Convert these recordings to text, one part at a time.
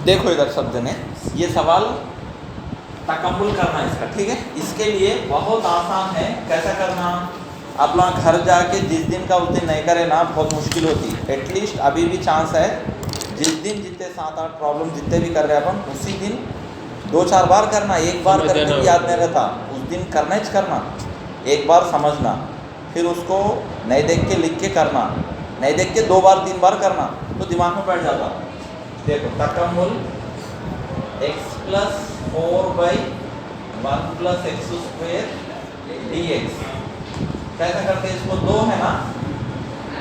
देखो इधर शब्द ने ये सवाल तकम्मुल करना है इसका, ठीक है। इसके लिए बहुत आसान है। कैसा करना, आप लोग घर जाके जिस दिन का उस दिन नहीं करे ना, बहुत मुश्किल होती। एटलीस्ट अभी भी चांस है, जिस दिन जितने 7-8 प्रॉब्लम जितने भी कर रहे हैं अपन, उसी दिन 2-4 बार करना। एक बार करके भी याद नहीं रहता, उस दिन करना ही करना। एक बार समझना, फिर उसको नहीं देख के लिख के करना, नहीं देख के 2 बार 3 बार करना, तो दिमाग में बैठ जाता। देखो तकम्मुल x + 4/1 + x² dx। कैसा करते हैं इसको, 2 है ना,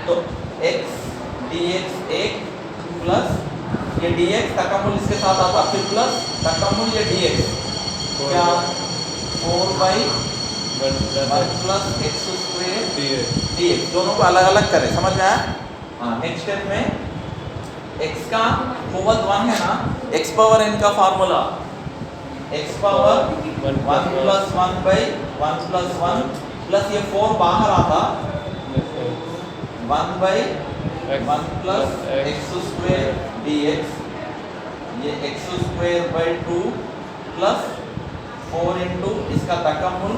तो x dx 1 प्लस ये dx तकम्मुल इसके साथ आता, फिर प्लस तकम्मुल ये dx क्या 4/1 + x² dx। दोनों को अलग अलग करें, समझ में आया। हाँ, नेक्स्ट स्टेप में x का कुव्वत 1 है ना, x पावर n का फार्मूला x पावर 1 + 1/1 + 1 प्लस ये 4 बाहर आता 1/1 + x² dx, ये x²/2 प्लस 4 इंटू इसका तकम्मुल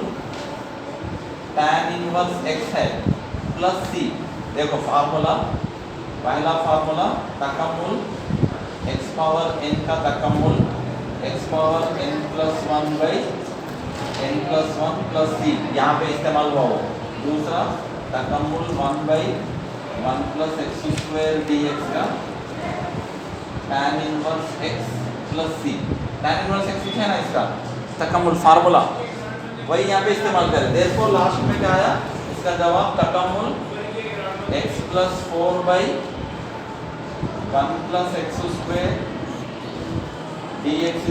tan इनवर्स x है प्लस c। देखो फार्मूला, पहला फार्मूला तकम्मुल x पावर n का तकम्मुल x power n + 1/n + 1 + c, यहाँ पे इस्तेमाल हुआ हो। दूसरा तकम्मुल 1/1 + x² dx का tan inverse x + c। tan inverse x है ना इसका तकम्मुल फार्मूला, वही यहाँ पे इस्तेमाल करें। देखो लास्ट में क्या आया, इसका जवाब तकम्मुल x + 4/1 + x² dx =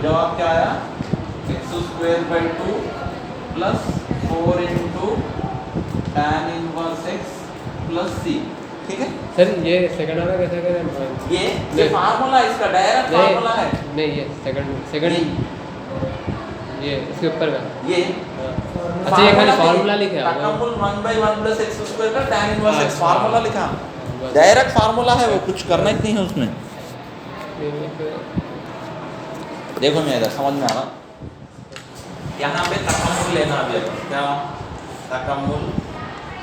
जवाब क्या आया, x²/2 plus 4 into tan inverse x + c, ठीक है। सर ये सेकंड वाला कैसे करें? ये फार्मूला इसका डायरेक्ट फार्मूला है। नहीं ये सेकंड ये इसके ऊपर का ये अच्छा, ये खाली फार्मूला लिखा है, तकम्मुल 1/1 + x² का tan इनवर्स x फार्मूला लिखा, डायरेक्ट फार्मूला है वो, कुछ करना ही नहीं है उसमें। देखो मैं इधर समझ में आ रहा, यहाँ पे तकम्मुल लेना अभी अपन, क्या तकम्मुल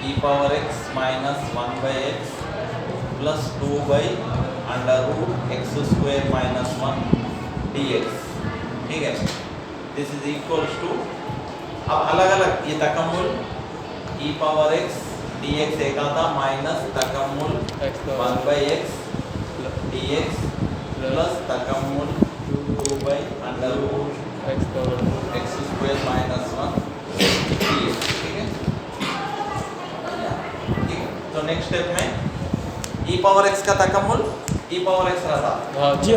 e power x - 1/x plus 2/√x² - 1 dx, ठीक है। दिस इज इक्वल्स टू, अब अलग अलग ये तकम्मुल e पावर x dx एक आता माइनस तकम्मुल 1/x dx प्लस तकम्मुल 2/√x² - 1 dx, ठीक है। तो नेक्स्ट स्टेप में e पावर x का तकम्मुल e पावर x रहता जी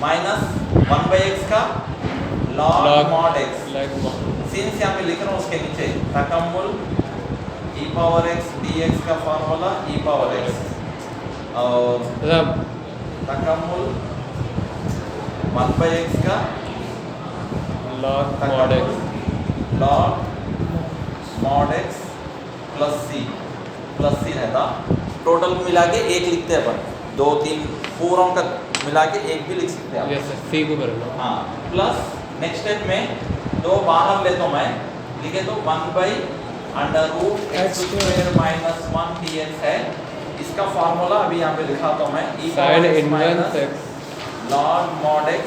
माइनस 1/x का log mod x, सिंस यहाँ पे लिख रहा हूँ उसके नीचे तकम्मुल e पावर x dx का फार्मूला e पावर x और तकम्मुल 1/x का log mod x plus c रहता। टोटल मिला के 1 लिखते हैं अपन, 2-3 पूरों का मिला के 1 भी लिख सकते हैं यस सी को कर लो। हाँ, प्लस नेक्स्ट स्टेप में 2 बाहर ले तो मैं लिखे तो 1/√x² - 1 dx है। इसका फार्मूला अभी यहाँ पे लिखा तो मैं sin inverse x log mod x,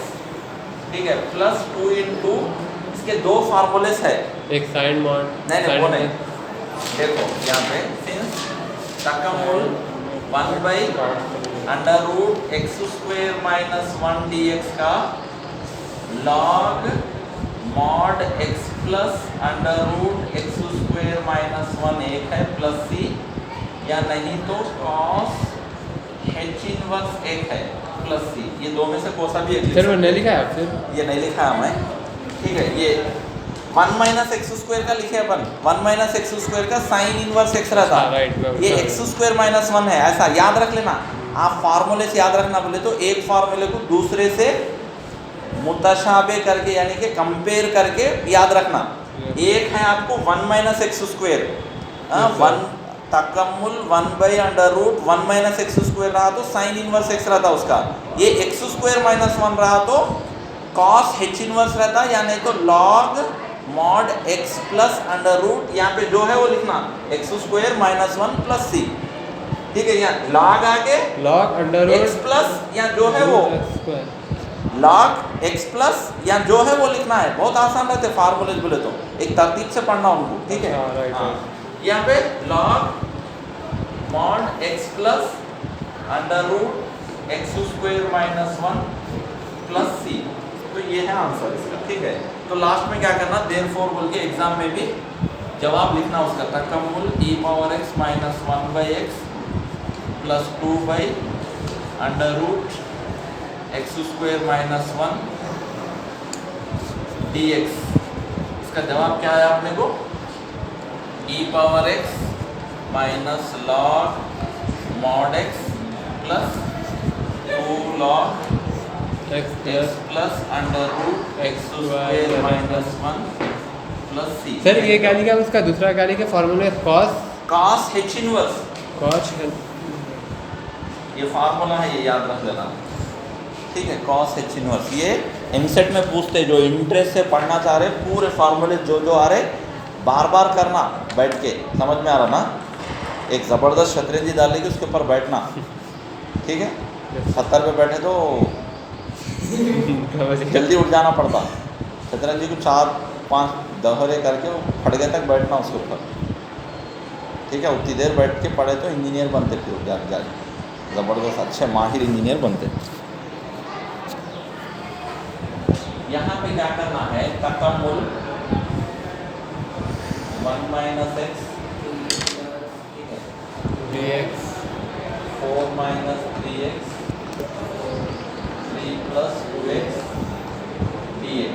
ठीक है, प्लस 2 इंटू इसके 2 फार्मूलेस है, एक sin mod नहीं वो नहीं। देखो यहाँ पे सिंस तकम्मुल 1/√x² - 1 dx का log mod x plus √x² - 1 एक है प्लस c, या नहीं तो cos h इनवर्स एक है प्लस c। ये 2 में से कोई सा भी एक सर वो नहीं लिखा है, फिर ये नहीं लिखा है मैं, ठीक है। ये 1 - x² का लिखे अपन, 1 - x² का sin इनवर्स x रहता, ये x² - 1 है, ऐसा याद रख लेना। आप फार्मूले से याद रखना बोले तो एक फार्मूले को दूसरे से मुतशाबे करके यानी कि कंपेयर करके याद रखना। एक है आपको 1 - x², 1 तकम्मुल 1/√1 माइनस एक्स स्क्वायर रहा तो साइन इनवर्स एक्स रहता उसका, ये एक्स स्क्वायर माइनस 1 रहा तो कॉस एच इनवर्स रहता, या नहीं तो log mod x plus under root, यहाँ पे जो है वो लिखना x square minus 1 plus c, ठीक है। यहाँ लॉग आके लॉग अंडर एक्स प्लस या जो है वो लॉग एक्स प्लस या जो है वो लिखना है। बहुत आसान रहते फार्मूलेज बोले तो, एक तरतीब से पढ़ना उनको, ठीक है। हाँ, राइट, हाँ। यहाँ पे log mod x plus under root x square minus 1 plus C, तो ये है आंसर इसका, ठीक है। तो लास्ट में क्या करना, देयरफॉर बोल के एग्जाम में भी जवाब लिखना उसका, तकम्मुल e power x minus 1/x plus 2 under root x square minus 1 dx। इसका जवाब क्या है आपने को, e power x minus log mod x plus 2 log x plus under root x square minus 1 plus C. Sir ये क्या लिखा उसका दूसरा क्या लिखा formula, cos h inverse, cos ये फार्मूला है, ये याद रख लेना, ठीक है। कॉस एच इनवर्स ये एमसेट में पूछते, जो इंटरेस्ट से पढ़ना चाह रहे पूरे फार्मूले जो जो आ रहे बार बार करना बैठ के, समझ में आ रहा ना, एक ज़बरदस्त शतरंजी डालेगी उसके ऊपर बैठना, ठीक है। 70 पे बैठे तो जल्दी उठ जाना पड़ता, शतरंजी को 4-5 दहरे करके वो फटके तक बैठना उसके ऊपर, ठीक है। उतनी देर बैठ के पढ़े तो इंजीनियर बनते, फिर जा ज़बरदस्त अच्छे माहिर इंजीनियर बनते। यहाँ पे क्या करना है, तकम्मुल 1 माइनस एक्स, ठीक है, dx 4 minus 3x 3 plus 2x dx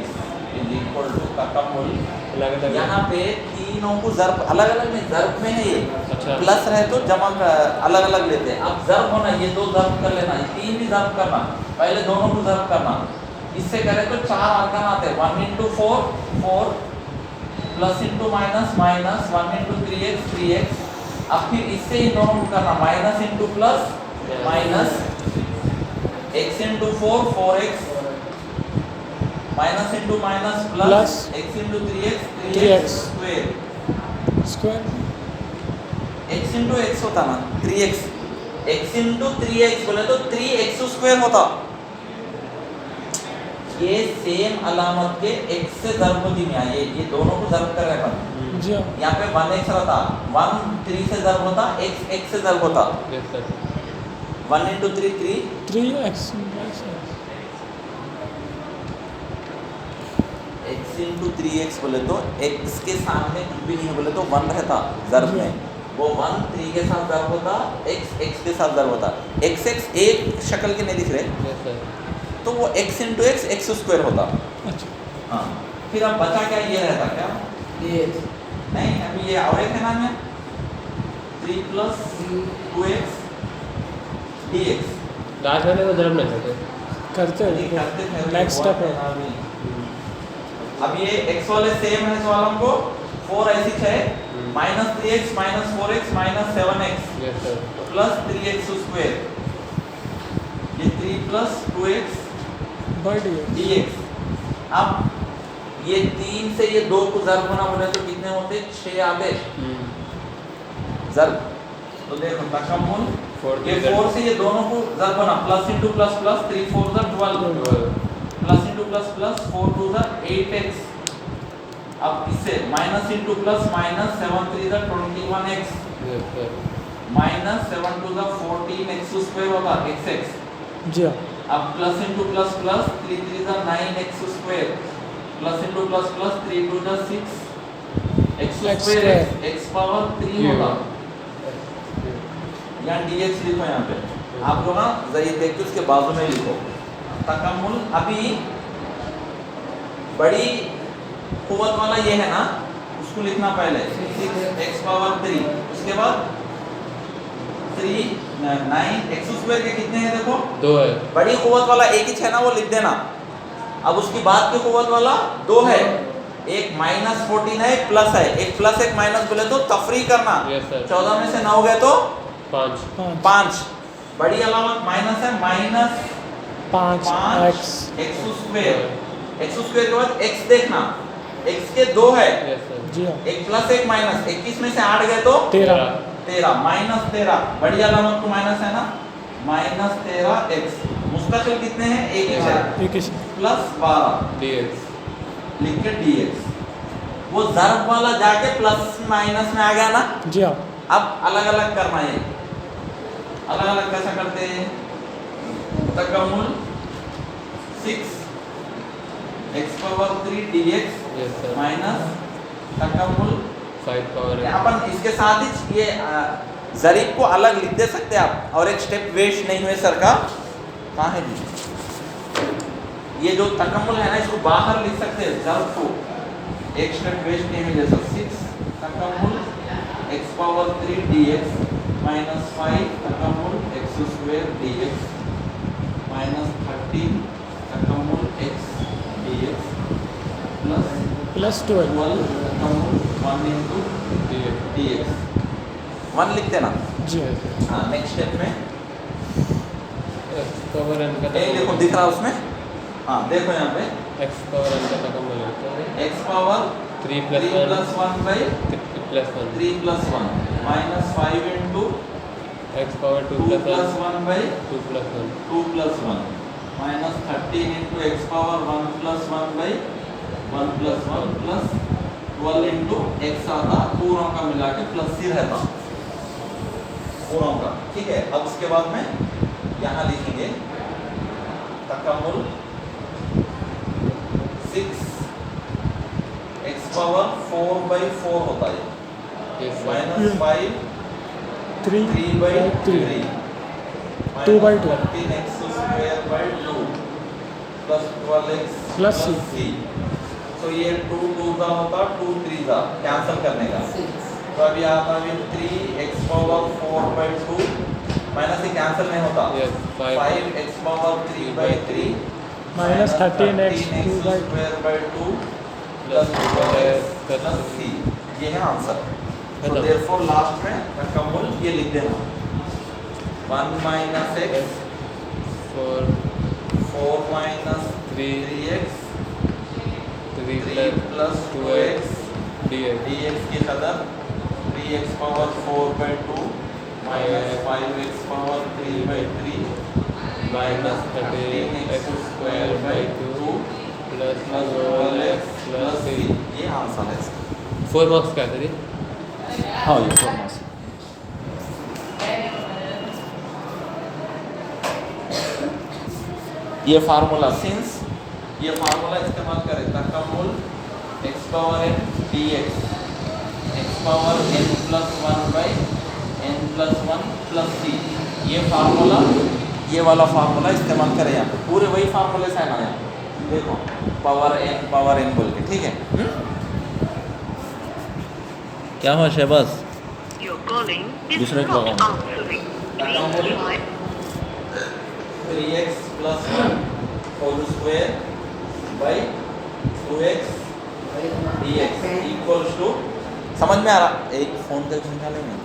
is equal to तकम्मुल, अलग यहाँ पे तीनों को ज़र्ब अलग अलग नहीं, ज़र्ब में है ये, अच्छा। प्लस रहे तो जमा अलग अलग लेते हैं। अब ज़र्ब होना, ये दो ज़र्ब कर लेना, ये तीन भी ज़र्ब करना, पहले दोनों को ज़र्ब करना, इससे करें तो 4 आर्गन आते हैं, 1 into 4 4 plus into minus minus 1 into 3x 3x। अब फिर इससे ही दोनों को करना, minus into plus minus x into 4 4x minus into minus plus x into 3x 3x square x into x होता ना 3x, x इंटू 3x बोले तो 3x स्क्वायर होता, ये सेम अलामत के x से ज़र्ब होती नहीं, ये दोनों को ज़र्ब कर रहे हैं, जी यहाँ पे 1x रहता, 1 3 से ज़र्ब होता, x x से ज़र्ब होता, 1 into 3 3 3x x into 3x बोले तो x के सामने कुछ भी नहीं बोले तो 1 रहता ज़र्ब में, वो 1 3 के साथ ज़र्ब होता, x x के साथ ज़र्ब होता, x x एक शक्ल के नहीं दिख रहे तो वो x into x x square होता। अच्छा हाँ, फिर अब बचा क्या, ये रहता क्या dx, नहीं अभी ये और एक है नाम है 3 प्लस 2x dx, लास्ट वाले को ज़रूर नहीं करते, करते हैं नेक्स्ट स्टेप है। अब ये x वाले सेम है, इस वालों को 4 ऐसी है, minus 3x minus 4x minus 7x plus 3x square, ये 3 प्लस 2x बाय dx। अब ये 3 से ये 2 को ज़र्ब होना बोले तो कितने होते, 6 आते ज़र्ब। तो देखो तकम्मुल, ये 4 से ये दोनों को ज़र्ब होना, plus into plus plus 3 4 12 plus into plus plus 4 2 8x। अब इससे minus into plus minus 7 3 21x minus 7 2 14x square होगा xx। जी हाँ अब plus into plus plus 3 3 9x square plus into plus plus 3 2 6 x square x power 3 होगा। यहाँ dx लिखो, यहाँ पे आप लोग ना जरा देखो उसके बाजू में लिखो तकम्मुल। अभी बड़ी कुव्वत वाला ये है ना, उसको लिखना पहले 6x पावर 3, उसके बाद 3 9 x स्क्वायर के कितने हैं देखो 2 है, बड़ी कुव्वत वाला एक ही है ना वो लिख देना। अब उसकी बाद की कुव्वत वाला 2 है, एक -14 है, एक प्लस है, एक प्लस एक माइनस बोले तो तफरी करना। Yes sir. 14 में से 9 गए तो 5 5। बड़ी अलामत माइनस है, पाँच -5 x स्क्वायर। x स्क्वायर के बाद x देखना, x के 2 है, यस सर। जी हाँ एक प्लस एक माइनस। 21 में से 8 गए तो 13 13 -13। बड़ी अलामत को माइनस है ना, -13x। मुस्तकिल कितने हैं, एक ही है, एक ही प्लस 12 dx लिख के dx। वो ज़र्ब वाला जाके प्लस माइनस में आ गया ना। जी हाँ अब अलग अलग करना है, अलग अलग कैसा करते हैं, तकम्मुल 6x⁻³ dx yes sir. Minus तकम्मुल 5 पावर अपन इसके साथ ही ये ज़रीब को अलग लिख दे सकते हैं आप, और एक स्टेप वेस्ट नहीं हुए सर का। कहाँ है जी, ये जो तकम्मुल है ना इसको बाहर लिख सकते हैं, ज़र्ब को एक स्टेप वेस्ट नहीं हुए, जैसा 6 तकम्मुल x⁻³ dx minus 5 तकम्मुल x² dx minus 13 तकम्मुल x dx plus +12 तकम्मुल 1 into dx। 1 लिखते ना। जी हाँ हाँ, नेक्स्ट स्टेप में x पावर n का ये देखो दिख रहा है उसमें। हाँ देखो यहाँ पे x पावर n का तकम्मुल होता है x power 3 3 + 1 plus 1 by 3 + 1 3 plus 1 minus 5 into x power 2 2 + plus 1 1 by 2 + 1 2 plus 1 minus 13 into x power 1 plus 1 by 1 plus 1 plus 12 into x आता, पूरों का मिला के प्लस ही रहता पूरों का। ठीक है, अब उसके बाद में यहाँ लिखेंगे तकम्मुल 6 x⁻4/4 होता है, yes sir. Minus 5 3 3/3 2/2 13x² 2 plus 12x plus c। तो ये 2 2 का होता, 2 3 का कैंसिल करने का। तो अभी आता है 3x⁻4/2 माइनस से कैंसिल नहीं होता, Yes, 5x⁻3/3 minus 13x² 2 plus 12x plus c। ये है आंसर। तो खत्म। देयरफॉर लास्ट में तकम्मुल ये लिख देना 1 minus x 4 4 minus 3 3x 3 3 plus 2x dx dx की कदर 3x⁻4/2 minus 5x⁻3/3 minus 13x²/2 plus plus 12x plus c। 3 ये आंसर है इसका। 4 मार्क्स का है सर। हाँ ये 4 मार्क्स। ये फार्मूला सिंस ये फार्मूला इस्तेमाल करें तकम्मुल x⁻n dx x⁻n plus 1 by n plus 1 plus c। ये फार्मूला ये वाला फार्मूला इस्तेमाल करें यहाँ पे, पूरे वही फार्मूले से है ना यहाँ देखो पावर n बोल के। ठीक है, क्या हुआ शहबाज? दूसरे को लगाओ। 3x plus 1 whole square by 2x dx equals to, समझ में आ रहा? एक फ़ोन का निकालेंगे,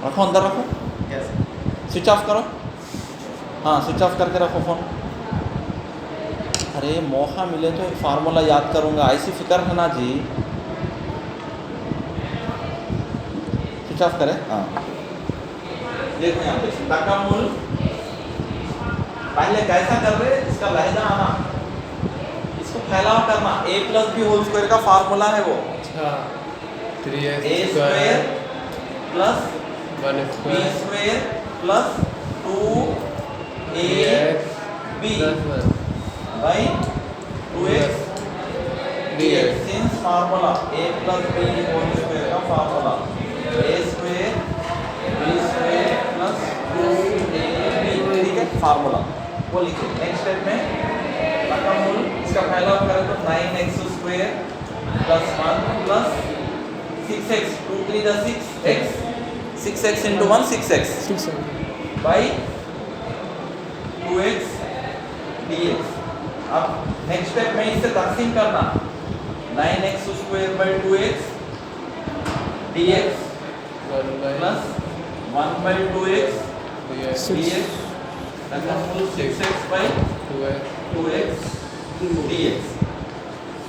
रखो अंदर रखो, स्विच ऑफ करो। हाँ स्विच ऑफ करके रखो फ़ोन। अरे मौका मिले तो एक फार्मूला याद करूँगा, ऐसी फिक्र है ना जी। स्विच ऑफ करें। हाँ देखो यहाँ पे तकम्मुल पहले कैसा कर रहे, इसका लहजा आना, इसको फैलाव करना। a plus B whole square का फार्मूला है वो। अच्छा 3x a स्क्वायर plus 1 b square square plus 2ab plus 1 by 2x dx since formula a plus b whole square का formula a square b square plus 2ab। ठीक है, formula वो लिखे। नेक्स्ट स्टेप में तकम्मुल इसका फैलाव करें तो 9x² plus 1 plus 6x 2 3 the 6x 6x into 1 6x 6 by 2x dx। अब नेक्स्ट स्टेप में इससे तकसीम करना, 9x square by 2x dx 1 by plus 1 by 2x dx dx तकम्मुल 6x by 2x 2x dx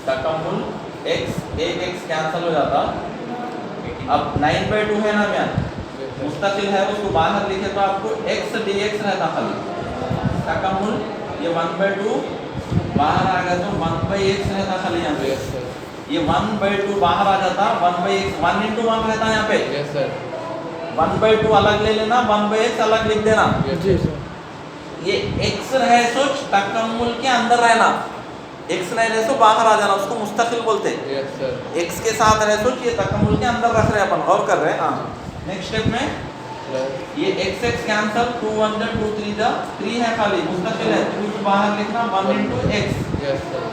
तकम्मुल x एक x cancel हो जाता। अब 9 by 2 है ना मैन, मुस्तकिल है, उसको बाहर लिखे तो आपको x dx रहता खाली। तकम्मुल ये 1 बाई 2 बाहर आ गया तो 1 बाई x रहता खाली यहाँ पे। yes sir ये 1 बाई 2 बाहर आ जाता, 1 बाई x 1 into 1 रहता यहाँ पे। yes sir 1 बाई 2 अलग ले लेना, 1 बाई x अलग लिख देना। जी सर। ये x रहे सो तकम्मुल के अंदर रहना, x नहीं रहे सो बाहर आ जाना, उसको मुस्तकिल बोलते हैं। yes sir x के साथ रहे सो ये तकम्मुल के अंदर रख रहे हैं, अपन गौर कर रहे हैं। हाँ नेक्स्ट स्टेप में plus ये x x कैंसिल, 2 1 जा 2 3 जा 3 है खाली, मुस्तकिल है, 2 को बाहर लिखना 1 into x। yes sir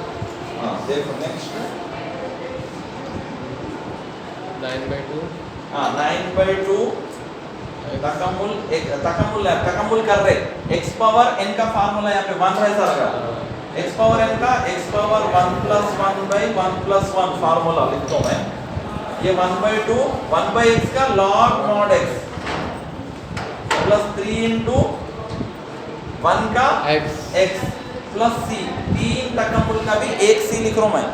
हाँ देखो नेक्स्ट 9 by 2 हाँ 9 बाई 2 तकम्मुल एक तकम्मुल कर रहे, x पावर n का फार्मूला यहाँ पे 1 रहता रहेगा, x पावर n का x power 1 plus 1 by 1 plus 1 formula लिखता हूँ मैं। ये 1 by 2 1 by x का log mod x plus 3 into 1 का x प्लस c, 3 तकम्मुल का भी एक c लिख रहा हूँ मैं।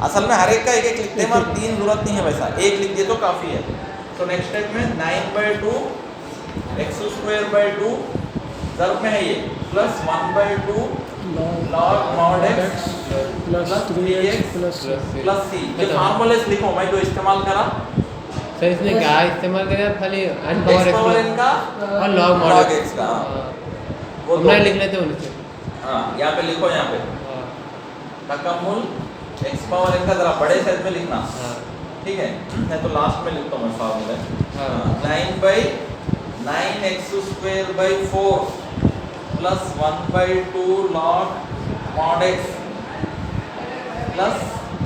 असल में हर एक का एक एक लिखते हैं, मगर 3 जरूरत नहीं है, वैसा एक लिख दिए तो काफी है। तो नेक्स्ट स्टेप में 9 बाई 2 x स्क्वायर बाई 2 ज़रूर में है ये plus 1 by 2 log mod x plus 3x plus plus c। ये फार्मूले लिखो मैं जो इस्तेमाल करा, सर इसने क्या इस्तेमाल किया खाली n x पावर n का और log mod log x का, वो हमने लिख लेते हैं उनसे हाँ यहाँ पे लिखो, यहाँ पे हाँ तकम्मुल x पावर n का जरा बड़े साइज में लिखना, हाँ ठीक है। मैं तो लास्ट में लिखता हूँ मैं फार्मूले। हाँ 9 by 9x square by 4 plus 1 by 2 log mod x plus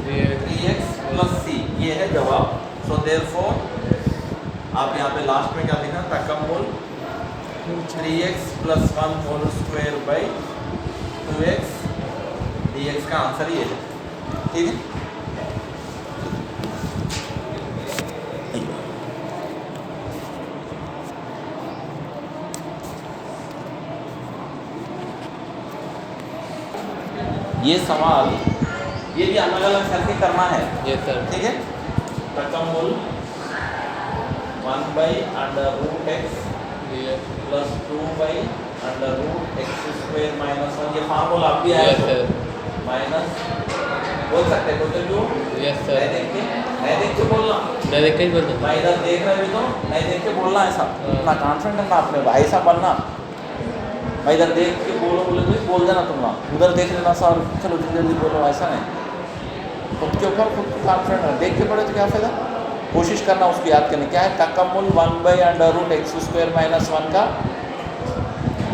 3x plus c, ये है जवाब। सो देयरफॉर आप यहाँ पे लास्ट में क्या लिखना, तकम्मुल 3x plus 1 whole square by 2x dx का आंसर ये है, ठीक है। ये सवाल ये भी अलग अलग करके करना है, yes sir ठीक है। तकम्मुल 1 by under root x yes plus 2 by under root x square minus 1, ये फार्मूला आप भी आया yes तो sir माइनस बोल सकते हैं तो जो yes sir नहीं देख के बोलना, मैं देख के ही बोलता मैं इधर देख रहे भी तो नहीं देख के बोलना, ऐसा हाँ। इतना कॉन्फिडेंट है ना आपने, ऐसा बनना। मैं इधर देख के बोलो बोले तो बोल देना तुम ना, उधर देख लेना सर चलो जल्दी जल्दी बोलो, ऐसा नहीं। खुद के ऊपर खुद कॉन्फिडेंट है, देख के पढ़े तो क्या फ़ायदा, कोशिश करना उसको याद करने। क्या है, तकम्मुल 1 by under root x square minus 1 का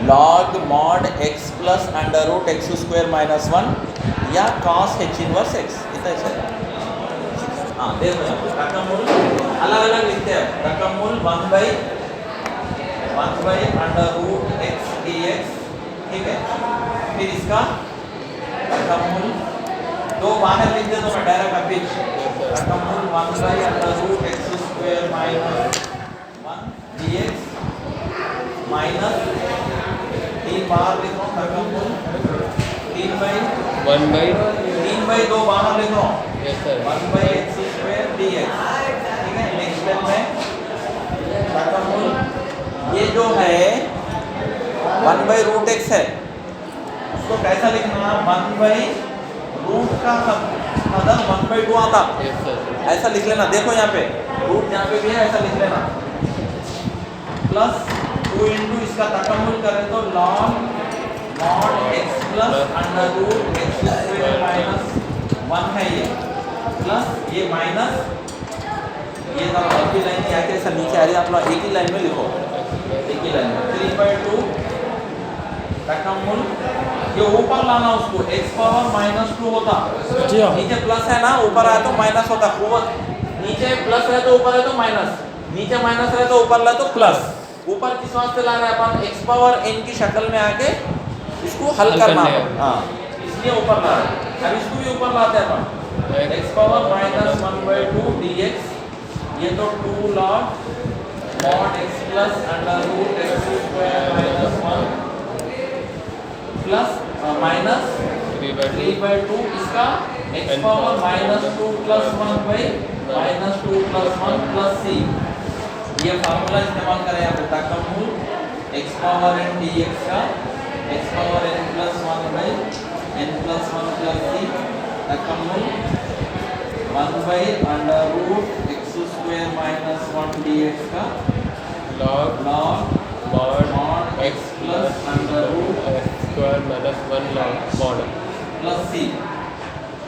log mod x plus under root x square minus 1 या cos h इनवर्स x, इतना ही है। हाँ देखो यहाँ पे तकम्मुल अलग अलग लिखते हैं, तकम्मुल 1 by under root x dx, ठीक है। फिर इसका तकम्मुल दो बाहर लिख दे तो मैं डायरेक्ट अभी तकम्मुल 1 by under root x square minus 1 dx minus 3 बाहर लिख रहा हूँ, तकम्मुल 3 बाई 2 बाहर लिख रहा हूँ, yes sir 1 by x square dx, ठीक है। नेक्स्ट स्टेप में तकम्मुल ये जो है 1 बाई रूट x है, उसको कैसा लिखना, 1 बाई रूट का अदर 1 बाई 2 आता, yes sir ऐसा लिख लेना। देखो यहाँ पे रूट यहाँ पे भी है, ऐसा लिख लेना। प्लस 2 इंटू इसका तकम्मुल करें तो log mod x plus under root x square minus 1 है ये, प्लस ये माइनस ये ना एक ही लाइन क्या कैसा नीचे आ रही है, आप लोग एक ही लाइन में लिखो, एक ही लाइन में 3 बाई 2 तकम्मुल ये ऊपर लाना उसको, x पावर माइनस 2 होता, जी हाँ। नीचे प्लस है ना, ऊपर आए तो माइनस होता, नीचे प्लस है तो ऊपर है तो माइनस, नीचे माइनस है तो ऊपर लाए तो प्लस। ऊपर किस वास्ते ला रहे हैं अपन, x पावर n की शक्ल में आके इसको हल करना है, हाँ इसलिए ऊपर ला रहे हैं। अब इसको भी ऊपर लाते हैं अपन, एक्स पावर माइनस 1/2 dx, ये तो 2 log mod x plus under root x square minus 1 plus minus 3/2 इसका x power minus 2 plus 1 by minus 2 plus 1 plus c, ये फार्मूला इस्तेमाल करें यहाँ पे ताकमूल x पावर n dx का x power n plus 1 by n plus 1 plus c ताकमूल 1 by under root x square minus 1 dx का log mod x plus under root x square minus 1 log mod plus c,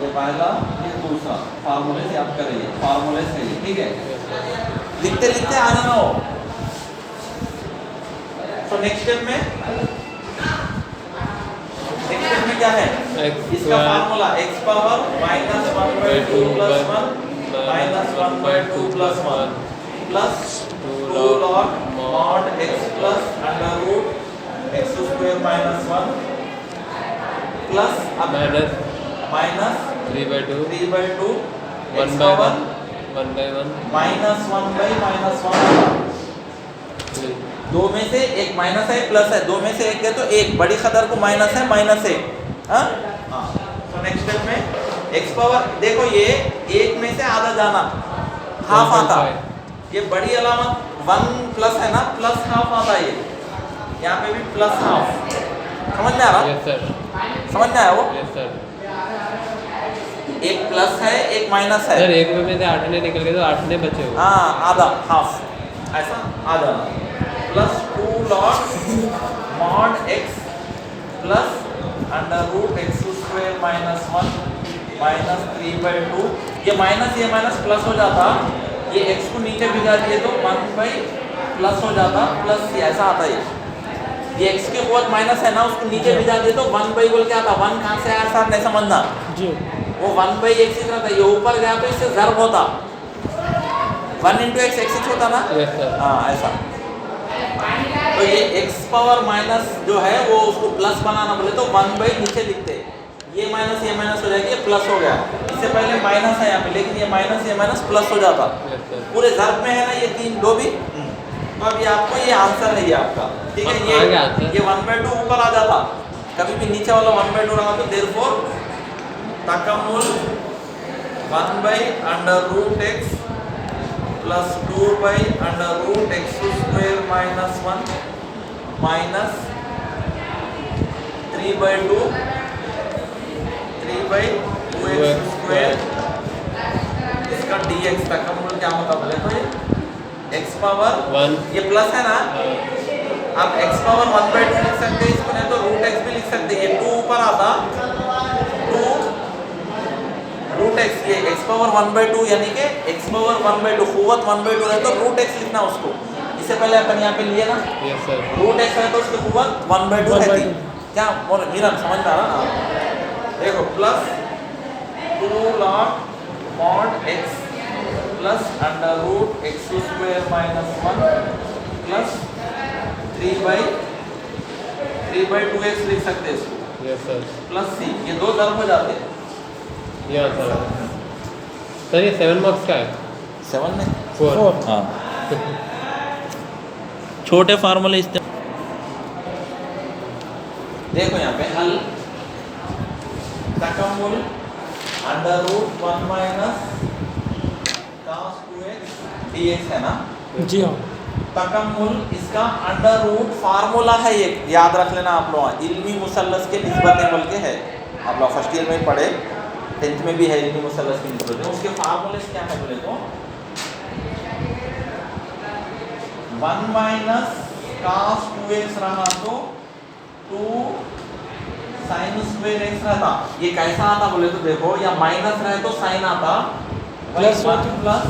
ये पहला ये दूसरा फार्मूले से आप करिए, फार्मूले से ही, ठीक है। लिखते लिखते आना ना हो। तो नेक्स्ट स्टेप में क्या है, इसका formula x power minus 1/2 plus 1 minus 1/2 plus 1 plus 2 log mod x plus under root x square minus 1 plus अब minus 3/2 1 by 1 minus 1 by minus 1, दो में से एक माइनस है प्लस है, दो में से एक है तो एक बड़ी कदर को माइनस है माइनस है, हाँ। तो नेक्स्ट स्टेप में x पावर देखो ये एक में से आधा जाना हाफ आता, ये बड़ी अलामत 1 प्लस है ना, प्लस हाफ आता, ये यहाँ पे भी प्लस हाफ, समझ में आ रहा? यस सर, समझ में आया वो? Yes sir. एक प्लस है एक माइनस है सर एक में से 8 ने निकल गए तो 8 ने बचे हो। हाँ आधा हाफ, ऐसा आधा plus 2 log mod x plus under root x square minus 1 minus 3/2, ये माइनस प्लस हो जाता, ये x को नीचे भिजा दिए तो 1 बाई प्लस हो जाता प्लस c, ऐसा आता है। ये x की कुव्वत माइनस है ना, उसको नीचे भिजा दिए तो 1 बाई बोल के आता, 1 कहाँ से आया साहब नहीं समझना जी, वो 1 बाई x इतना था, ये ऊपर गया तो इससे ज़र्ब होता, 1 इंटू एक्स x होता ना, यस सर। हाँ ऐसा। तो ये x पावर माइनस जो है वो उसको प्लस बनाना बोले तो 1 बाई नीचे लिखते, ये माइनस हो जाएगी, ये प्लस हो गया, इससे पहले माइनस है यहाँ पे लेकिन ये माइनस प्लस हो जाता, यस सर। पूरे ज़र्ब में है ना ये तीन दो भी, तो अब ये आपको ये आंसर है ये आपका, ठीक है। ये 1/2 ऊपर आ जाता, कभी भी नीचे वाला 1/2 रहा तो देयरफॉर ताकमूल 1 by under root x plus 2 by under root x square minus 1 minus 3/2 3/2x square, इसका dx ताकमूल क्या होता बोले तो ये x पावर 1, ये प्लस है ना, आप x पावर 1/2 लिख सकते हैं इसको, नहीं तो रूट x भी लिख सकते हैं, ये 2 ऊपर आता 2 रूट x, ये x पावर 1/2 यानी कि x पावर 1/2 कुव्वत 1/2 है तो रूट x लिखना उसको, इससे पहले अपन यहाँ पे लिए ना यस सर। रूट x है तो उसकी कुव्वत 1/2 रहती, क्या बोल मीरन समझ में आ रहा ना? देखो plus 2 log mod x plus under root x square minus 1 plus 3/2x लिख सकते हैं इसको, यस सर। प्लस c, ये दो ज़र्ब हो जाते हैं। यहाँ सर ये 7 मार्क्स का है, 7 में 4। हाँ छोटे फार्मूले इस्तेमाल, देखो यहाँ पे हल ताकमूल under root 1 minus cos 2x dx है ना, जी हाँ, तकम्मुल इसका अंडर रूट फार्मूला है, ये याद रख लेना आप लोग, इल्मी मुसल्लस के निस्बतें बोल के है, आप लोग फर्स्ट ईयर में पढ़े, 10th में भी है इल्मी मुसल्लस की निस्बतें, उसके फार्मूले क्या है बोले तो 1 माइनस cos 2x रहा तो 2 sin स्क्वायर x रहता, ये कैसा आता बोले तो देखो, या माइनस रहे तो साइन आता, प्लस 1 प्लस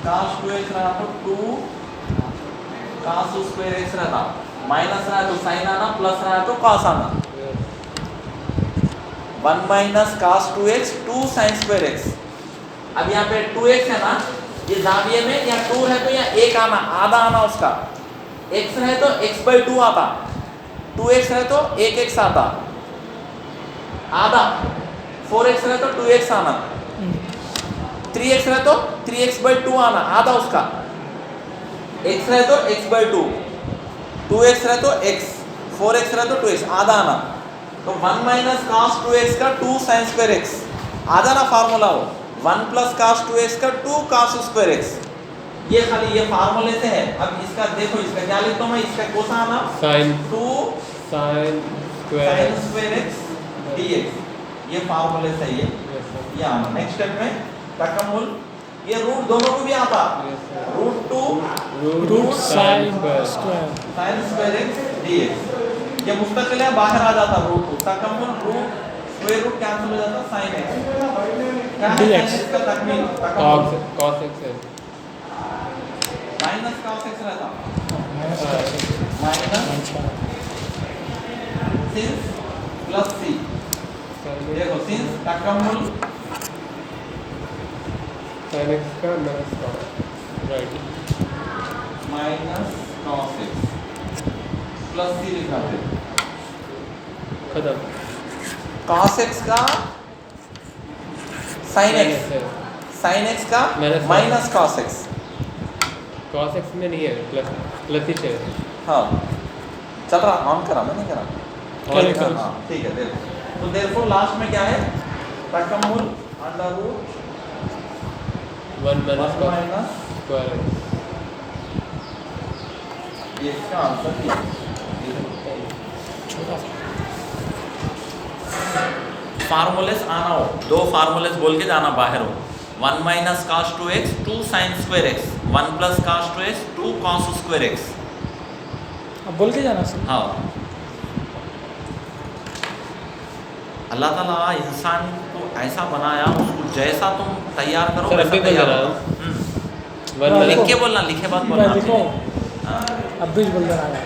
cos 2x रहा तो 2 cos स्क्वायर x रहता, माइनस रहा तो साइन आना, प्लस रहा तो cos आना, 1 minus cos 2x 2 sin square x, अब यहाँ पे 2x है ना, ये जाविये में या 2 है तो यहाँ 1 आना, आधा आना उसका, x है तो x/2 आता, 2x है तो 1x आता, आधा 4x है तो 2x आना, 3x रहे तो 3x/2 आना, आधा उसका। x रहे तो x/2, 2x रहे तो x, 4x रहे तो 2x, आधा आना। तो 1 माइनस cos 2x का 2 sin square x, आधा ना फार्मूला हो। 1 प्लस cos 2x का 2 cos square x, ये खाली ये फार्मूले से है। अब इसका देखो, इसका क्या लिखता हूँ मैं, इसका कोसा आना sin 2 sin sin square x dx, ये फार्मूले से है ये आना। नेक्स्ट स्टेप में तकम्मुल, ये रूट दोनों को भी आता, √2 root sine square sin square x dx, ये मुस्तकिल है, बाहर आ जाता √2। तकम्मुल रूट स्क्वायर रूट कैंसिल हो जाता sin x, क्या है dx sin x का तकमील, cos x है माइनस cos x रहता, minus minus sin plus c, देखो sin तकम्मुल sin x का minus cos, right, minus cos x plus c लिखा है। खत्म। cos x का sin x, है, sin x का Minus minus cos x, cos x में नहीं है, प्लस ही है। हाँ चल रहा, ऑन करा, मैं नहीं करा, करें, करें। हाँ ठीक है। देखो तो देयरफॉर लास्ट में क्या है, तकम्मुल under root 1 minus 1 cos minus, square x, ये इसका आंसर ये छोटा सा फार्मूलेस आना हो, दो फार्मूलेस बोल के जाना बाहर हो। 1 minus cos 2x 2 sin square x, 1 plus cos 2x 2 cos square x, अब बोल के जाना सर। हाँ अल्लाह ताला इंसान को ऐसा बनाया, उसको जैसा तुम तैयार करो सर, वैसा अभी तैयार बोल होगा। वन हाँ, लिख देखो। के बोलना, लिखे बाद मैं बोलना। लिखो, हाँ। अब भी बोल रहा है।